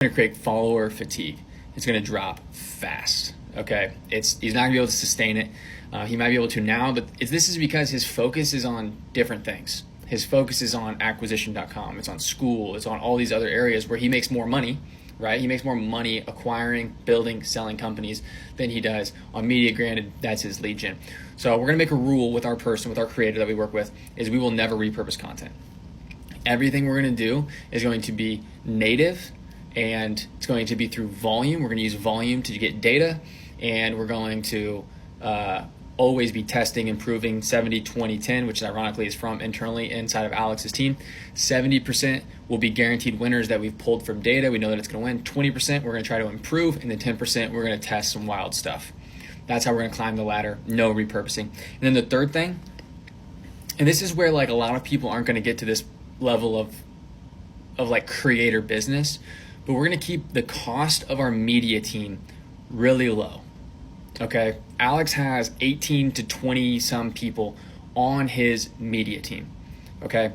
going to create follower fatigue. It's going to drop fast. Okay, he's not going to be able to sustain it. He might be able to now, but this is because his focus is on different things. His focus is on acquisition.com. It's on school. It's on all these other areas where he makes more money, right? He makes more money acquiring, building, selling companies than he does on media. Granted, that's his lead gen. So we're going to make a rule with our creator that we work with is we will never repurpose content. Everything we're going to do is going to be native, and it's going to be through volume. We're going to use volume to get data, and we're going to always be testing, improving 70, 20, 10, which ironically is from internally inside of Alex's team. 70% will be guaranteed winners that we've pulled from data. We know that it's going to win. 20% we're going to try to improve, and then 10% we're going to test some wild stuff. That's how we're going to climb the ladder. No repurposing. And then the third thing, and this is where like a lot of people aren't going to get to this level of like creator business, but we're going to keep the cost of our media team really low. Okay, Alex has 18 to 20 some people on his media team. Okay,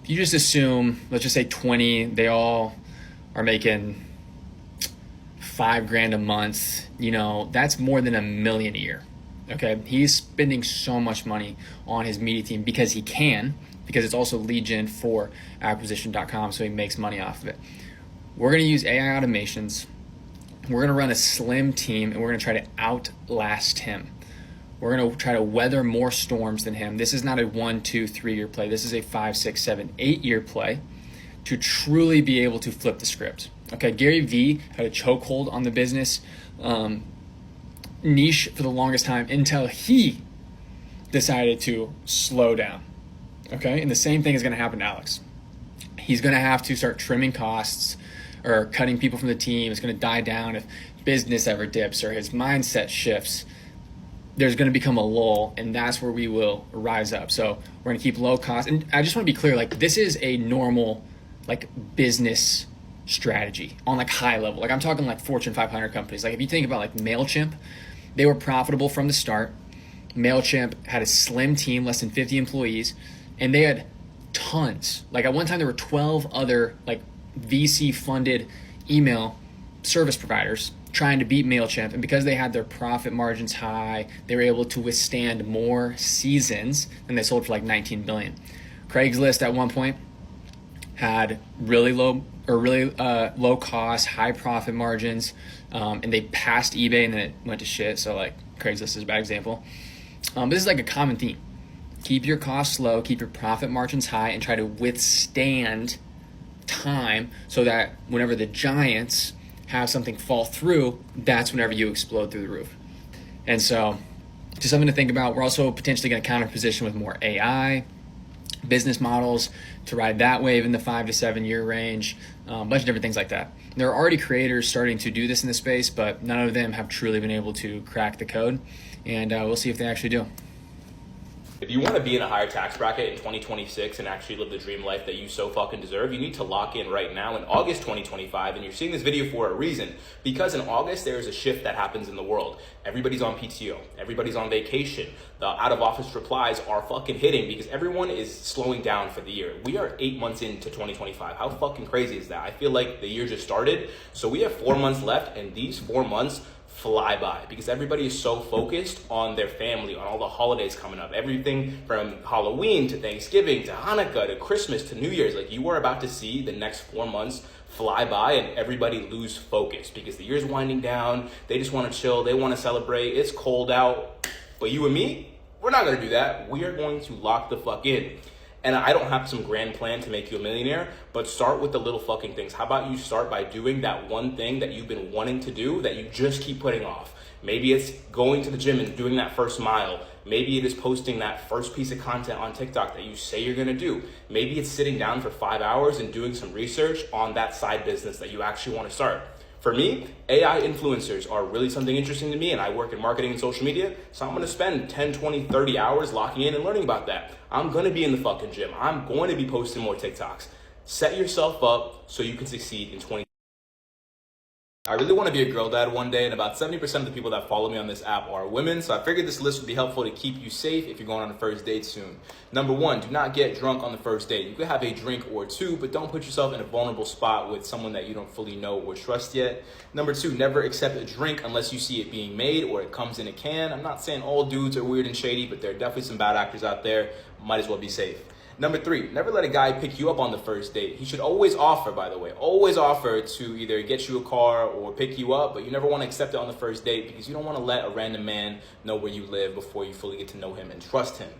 if you just assume, let's just say 20, they all are making $5,000 a month, that's more than $1 million a year. Okay, he's spending so much money on his media team because because it's also lead gen for acquisition.com, so he makes money off of it. We're going to use AI automations. We're going to run a slim team, and we're going to try to outlast him. We're going to try to weather more storms than him. This is not a 1, 2, 3 year play. This is a 5, 6, 7, 8 year play to truly be able to flip the script. Okay, Gary Vee had a chokehold on the business niche for the longest time until he decided to slow down. Okay, and the same thing is going to happen to Alex. He's going to have to start trimming costs or cutting people from the team. It's going to die down if business ever dips or his mindset shifts. There's going to become a lull, and that's where we will rise up. So we're going to keep low cost. And I just want to be clear, like this is a normal like business strategy on like high level. Like I'm talking like Fortune 500 companies. Like if you think about like MailChimp, they were profitable from the start. MailChimp had a slim team, less than 50 employees, and they had tons. Like at one time there were 12 other like VC funded email service providers trying to beat MailChimp, and because they had their profit margins high, they were able to withstand more seasons, and they sold for like 19 billion. Craigslist at one point had really low cost, high profit margins, and they passed eBay and then it went to shit. So like Craigslist is a bad example. But this is like a common theme. Keep your costs low, keep your profit margins high, and try to withstand time so that whenever the giants have something fall through, that's whenever you explode through the roof. And so just something to think about. We're also potentially going to counter position with more AI business models to ride that wave in the 5 to 7 year range, a bunch of different things like that. There are already creators starting to do this in the space, but none of them have truly been able to crack the code, and we'll see if they actually do. If you want to be in a higher tax bracket in 2026 and actually live the dream life that you so fucking deserve, you need to lock in right now in August 2025. And you're seeing this video for a reason, because in August, there is a shift that happens in the world. Everybody's on PTO. Everybody's on vacation. The out of office replies are fucking hitting because everyone is slowing down for the year. We are 8 months into 2025. How fucking crazy is that? I feel like the year just started. So we have 4 months left, and these 4 months fly by because everybody is so focused on their family, on all the holidays coming up, everything from Halloween to Thanksgiving to Hanukkah to Christmas to New Year's. Like you are about to see the next 4 months fly by and everybody lose focus because the year's winding down. They just want to chill. They want to celebrate. It's cold out. But you and me, we're not going to do that. We are going to lock the fuck in. And I don't have some grand plan to make you a millionaire, but start with the little fucking things. How about you start by doing that one thing that you've been wanting to do that you just keep putting off? Maybe it's going to the gym and doing that first mile. Maybe it is posting that first piece of content on TikTok that you say you're gonna do. Maybe it's sitting down for 5 hours and doing some research on that side business that you actually want to start. For me, AI influencers are really something interesting to me, and I work in marketing and social media, so I'm gonna spend 10, 20, 30 hours locking in and learning about that. I'm gonna be in the fucking gym. I'm going to be posting more TikToks. Set yourself up so you can succeed in 2020. I really want to be a girl dad one day, and about 70% of the people that follow me on this app are women, so I figured this list would be helpful to keep you safe if you're going on a first date soon. Number one, do not get drunk on the first date. You could have a drink or two, but don't put yourself in a vulnerable spot with someone that you don't fully know or trust yet. Number two, never accept a drink unless you see it being made or it comes in a can. I'm not saying all dudes are weird and shady, but there are definitely some bad actors out there. Might as well be safe. Number three, never let a guy pick you up on the first date. He should always offer, by the way, always offer to either get you a car or pick you up, but you never want to accept it on the first date because you don't want to let a random man know where you live before you fully get to know him and trust him.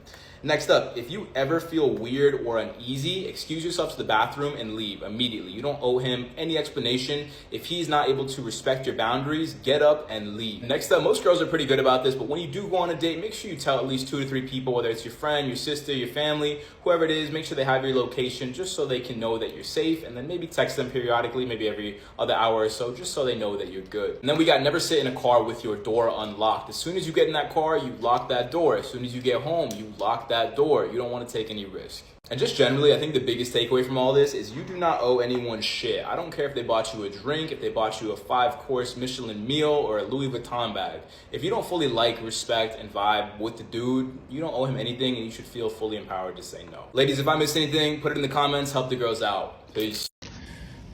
Next up, if you ever feel weird or uneasy, excuse yourself to the bathroom and leave immediately. You don't owe him any explanation. If he's not able to respect your boundaries, get up and leave. Next up, most girls are pretty good about this, but when you do go on a date, make sure you tell at least 2 to 3 people, whether it's your friend, your sister, your family, whoever it is, make sure they have your location just so they can know that you're safe, and then maybe text them periodically, maybe every other hour or so, just so they know that you're good. And then we got never sit in a car with your door unlocked. As soon as you get in that car, you lock that door. As soon as you get home, you lock that door. You don't want to take any risk. And just generally, I think the biggest takeaway from all this is you do not owe anyone shit. I don't care if they bought you a drink, if they bought you a 5-course Michelin meal or a Louis Vuitton bag. If you don't fully like, respect, and vibe with the dude, you don't owe him anything, and you should feel fully empowered to say no. Ladies, if I missed anything, put it in the comments. Help the girls out. Peace.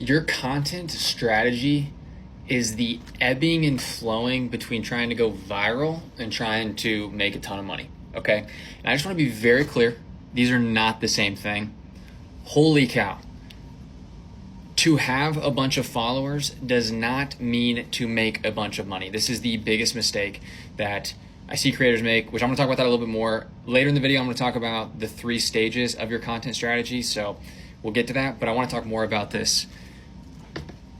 Your content strategy is the ebbing and flowing between trying to go viral and trying to make a ton of money, okay? And I just want to be very clear. These are not the same thing. Holy cow. To have a bunch of followers does not mean to make a bunch of money. This is the biggest mistake that I see creators make, which I'm gonna talk about that a little bit more. Later in the video, I'm gonna talk about the 3 stages of your content strategy, so we'll get to that, but I wanna talk more about this.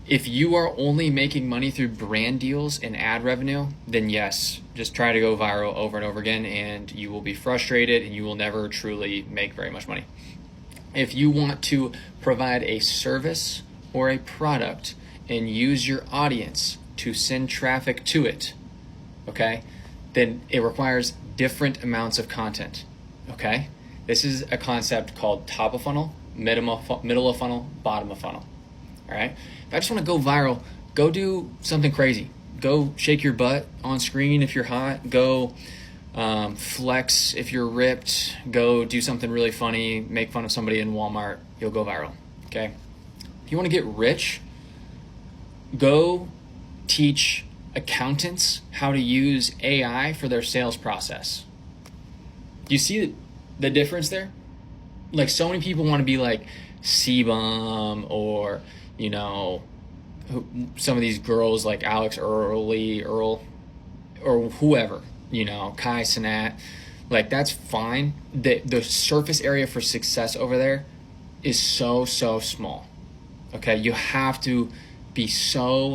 If you are only making money through brand deals and ad revenue, then yes, just try to go viral over and over again and you will be frustrated and you will never truly make very much money. If you want to provide a service or a product and use your audience to send traffic to it, okay, then it requires different amounts of content, okay? This is a concept called top of funnel, middle of funnel, bottom of funnel, all right? If I just want to go viral, go do something crazy. Go shake your butt on screen if you're hot. Go flex if you're ripped. Go do something really funny. Make fun of somebody in Walmart. You'll go viral, okay? If you want to get rich, go teach accountants how to use AI for their sales process. Do you see the difference there? Like, so many people want to be like CBum or, you know, some of these girls like Alex Earl, or whoever, you know, Kai Cenat. Like, that's fine. The surface area for success over there is so small. Okay, you have to be so